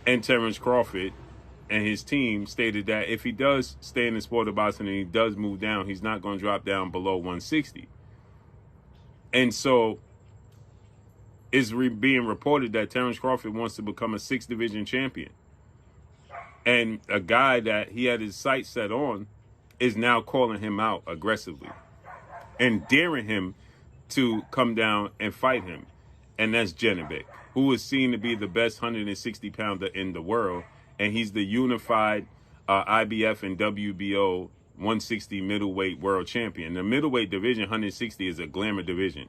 And Terence Crawford and his team stated that if he does stay in the sport of boxing and he does move down, he's not going to drop down below 160. And so it's being reported that Terence Crawford wants to become a 6th division champion. And a guy that he had his sights set on is now calling him out aggressively and daring him to come down and fight him. And that's Janibek, who is seen to be the best 160-pounder in the world. And he's the unified IBF and WBO 160 middleweight world champion. The middleweight division, 160, is a glamour division.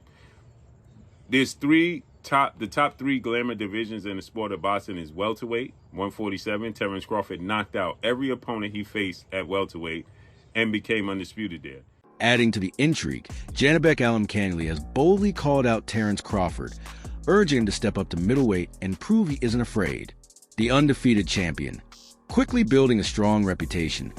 There's the top three glamour divisions in the sport of boxing is welterweight, 147. Terence Crawford knocked out every opponent he faced at welterweight and became undisputed there. Adding to the intrigue, Janibek Alimkhanuly has boldly called out Terence Crawford, urging him to step up to middleweight and prove he isn't afraid. The undefeated champion, quickly building a strong reputation,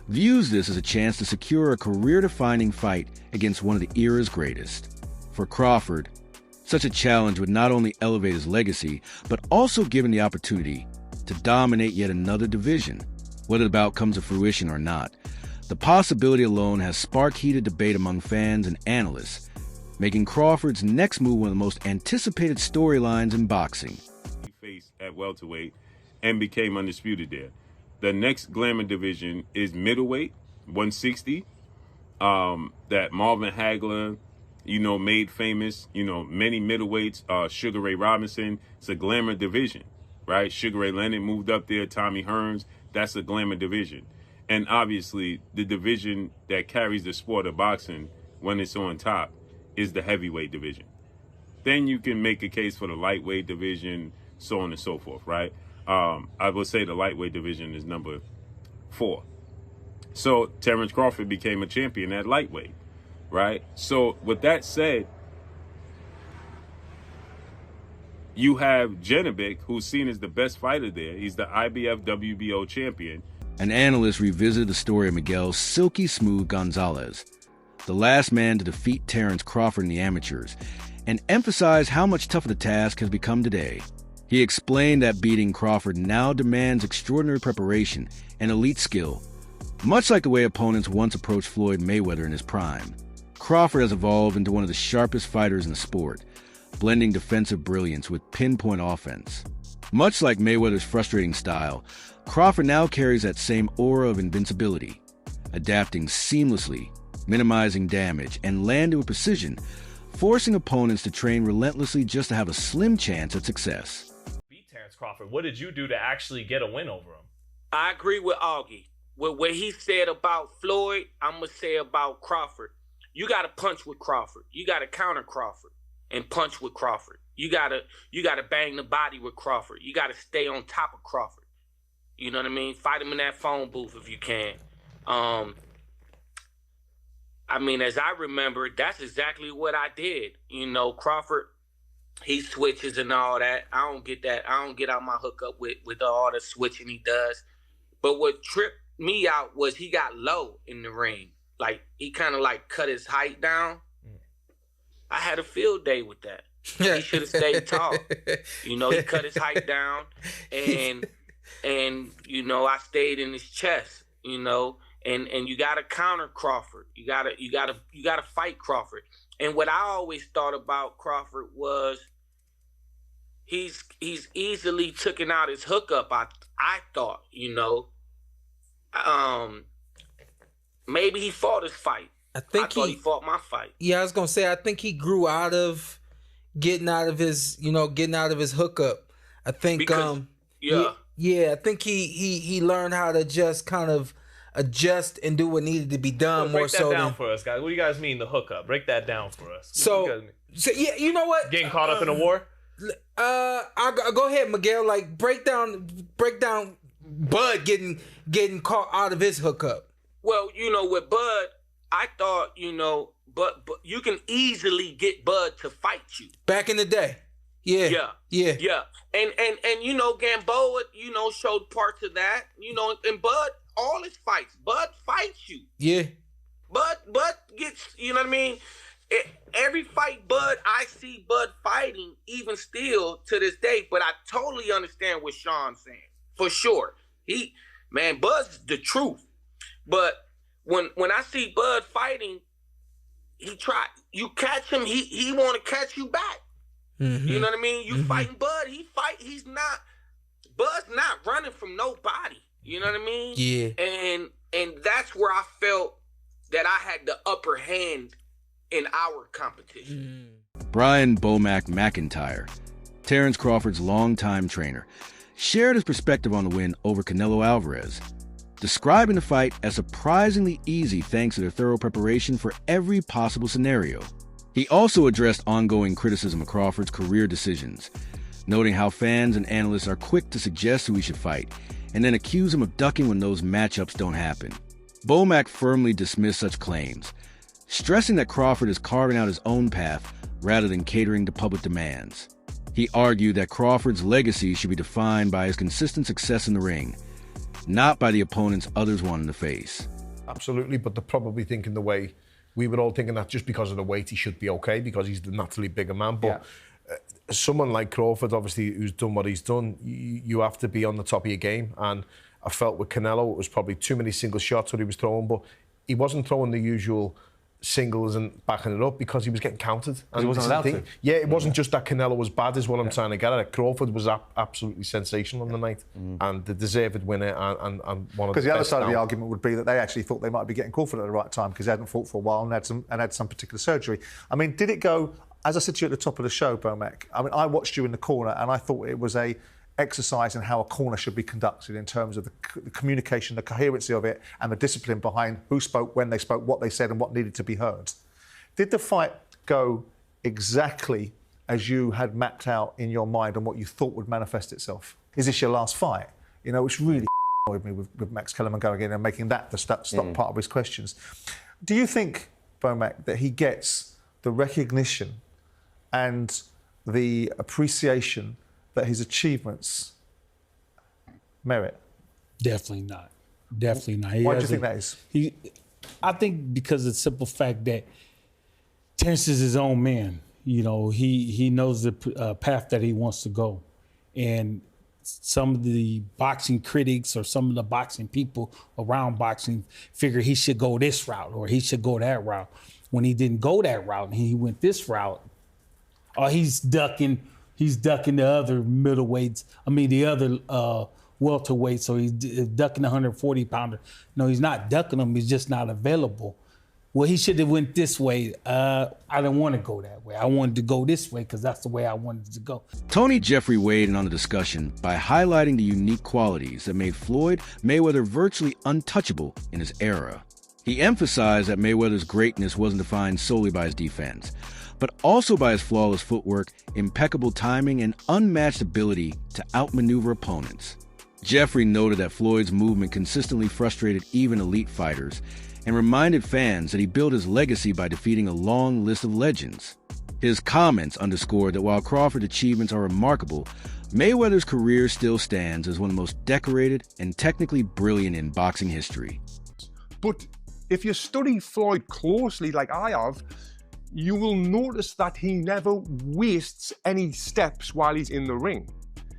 views this as a chance to secure a career-defining fight against one of the era's greatest. For Crawford, such a challenge would not only elevate his legacy, but also give him the opportunity to dominate yet another division, whether the bout comes to fruition or not. The possibility alone has sparked heated debate among fans and analysts, making Crawford's next move one of the most anticipated storylines in boxing. He faced at welterweight and became undisputed there. The next glamour division is middleweight, 160, that Marvin Hagler, made famous, many middleweights, Sugar Ray Robinson. It's a glamour division, right? Sugar Ray Leonard moved up there, Tommy Hearns, that's a glamour division. And obviously, the division that carries the sport of boxing when it's on top is the heavyweight division. Then you can make a case for the lightweight division, so on and so forth, right? I would say the lightweight division is number 4. So Terence Crawford became a champion at lightweight, right? So with that said, you have Janibek, who's seen as the best fighter there. He's the IBF WBO champion. An analyst revisited the story of Miguel Silky Smooth Gonzalez, the last man to defeat Terence Crawford in the amateurs, and emphasized how much tougher the task has become today. He explained that beating Crawford now demands extraordinary preparation and elite skill, much like the way opponents once approached Floyd Mayweather in his prime. Crawford has evolved into one of the sharpest fighters in the sport, blending defensive brilliance with pinpoint offense. Much like Mayweather's frustrating style, Crawford now carries that same aura of invincibility, adapting seamlessly, minimizing damage, and landing with precision, forcing opponents to train relentlessly just to have a slim chance at success. Beat Terence Crawford. What did you do to actually get a win over him? I agree with Augie. What he said about Floyd, I'm going to say about Crawford. You got to punch with Crawford. You got to counter Crawford and punch with Crawford. You got to bang the body with Crawford. You got to stay on top of Crawford. You know what I mean? Fight him in that phone booth if you can. As I remember, that's exactly what I did. Crawford, he switches and all that. I don't get that. I don't get out my hookup with all the switching he does. But what tripped me out was he got low in the ring. Like, he kind of cut his height down. I had a field day with that. He should have stayed tall. He cut his height down, and I stayed in his chest. And you gotta counter Crawford. You gotta fight Crawford. And what I always thought about Crawford was he's easily taken out his hookup. I thought, maybe he fought his fight. I thought he fought my fight. Yeah, I was gonna say I think he grew out of getting out of his hookup. I think because, I think he learned how to just kind of adjust and do what needed to be done more so. Break that down for us, guys. What do you guys mean the hookup? Break that down for us. So yeah, you know what? Getting caught up in a war? I'll go ahead, Miguel. Like break down Bud getting caught out of his hookup. Well, with Bud, I thought, but you can easily get Bud to fight you. Back in the day. Yeah. And Gamboa, showed parts of that. And Bud, all his fights, Bud fights you. Yeah. Bud gets, you know what I mean? every fight I see Bud fighting, even still to this day, but I totally understand what Sean's saying. For sure. Bud's the truth. But when I see Bud fighting, you catch him, he want to catch you back. Mm-hmm. You know what I mean? You fighting Bud, Bud's not running from nobody. You know what I mean? Yeah. And that's where I felt that I had the upper hand in our competition. Brian Bomac McIntyre, Terence Crawford's longtime trainer, shared his perspective on the win over Canelo Álvarez, describing the fight as surprisingly easy thanks to their thorough preparation for every possible scenario. He also addressed ongoing criticism of Crawford's career decisions, noting how fans and analysts are quick to suggest who he should fight and then accuse him of ducking when those matchups don't happen. Bomac firmly dismissed such claims, stressing that Crawford is carving out his own path rather than catering to public demands. He argued that Crawford's legacy should be defined by his consistent success in the ring, not by the opponents others want him to face. Absolutely, but they're probably thinking the way we were all thinking, that just because of the weight he should be okay because he's the naturally bigger man. But someone like Crawford, obviously, who's done what he's done, you have to be on the top of your game. And I felt with Canelo, it was probably too many single shots that he was throwing, but he wasn't throwing the usual singles and backing it up because he was getting counted. And he wasn't allowed to. Yeah, it wasn't just that Canelo was bad is what I'm trying to get at. Crawford was absolutely sensational on the night and the deserved winner and one of the best. Because the other side of the now. argument would be that they actually thought they might be getting Crawford at the right time because he hadn't fought for a while and had some particular surgery. I mean, did it go, as I said to you at the top of the show, Bomac, I mean, I watched you in the corner and I thought it was a exercise in how a corner should be conducted in terms of the communication, the coherency of it and the discipline behind who spoke, when they spoke, what they said and what needed to be heard. Did the fight go exactly as you had mapped out in your mind and what you thought would manifest itself? Is this your last fight? You know, which really annoyed me with Max Kellerman going in and making that the stop part of his questions. Do you think, Bomac, that he gets the recognition and the appreciation that his achievements merit? Definitely not. Definitely not. Why do you think that is? I think because of the simple fact that Terence is his own man. You know, he knows the path that he wants to go. And some of the boxing critics or some of the boxing people around boxing figure he should go this route or he should go that route. When he didn't go that route and he went this route, he's ducking the other middleweights. I mean, the other welterweights. So he's ducking the 140-pounder. No, he's not ducking them. He's just not available. Well, he should have went this way. I didn't want to go that way. I wanted to go this way because that's the way I wanted to go. Tony Jeffrey weighed in on the discussion by highlighting the unique qualities that made Floyd Mayweather virtually untouchable in his era. He emphasized that Mayweather's greatness wasn't defined solely by his defense, but also by his flawless footwork, impeccable timing, and unmatched ability to outmaneuver opponents. Jeffrey noted that Floyd's movement consistently frustrated even elite fighters, and reminded fans that he built his legacy by defeating a long list of legends. His comments underscored that while Crawford's achievements are remarkable, Mayweather's career still stands as one of the most decorated and technically brilliant in boxing history. But if you study Floyd closely, like I have, you will notice that he never wastes any steps while he's in the ring.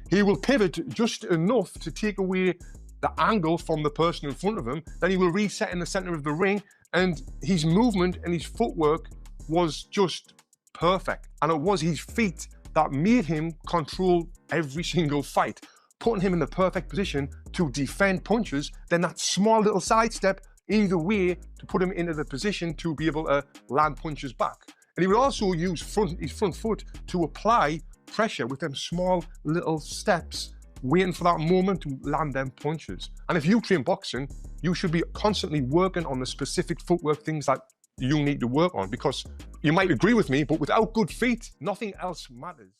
He will pivot just enough to take away the angle from the person in front of him, then he will reset in the center of the ring, and his movement and his footwork was just perfect. And it was his feet that made him control every single fight, putting him in the perfect position to defend punches, then that small little sidestep either way to put him into the position to be able to land punches back. And he would also use his front foot to apply pressure with them small little steps, waiting for that moment to land them punches. And if you train boxing, you should be constantly working on the specific footwork things that you need to work on, because you might agree with me, but without good feet, nothing else matters.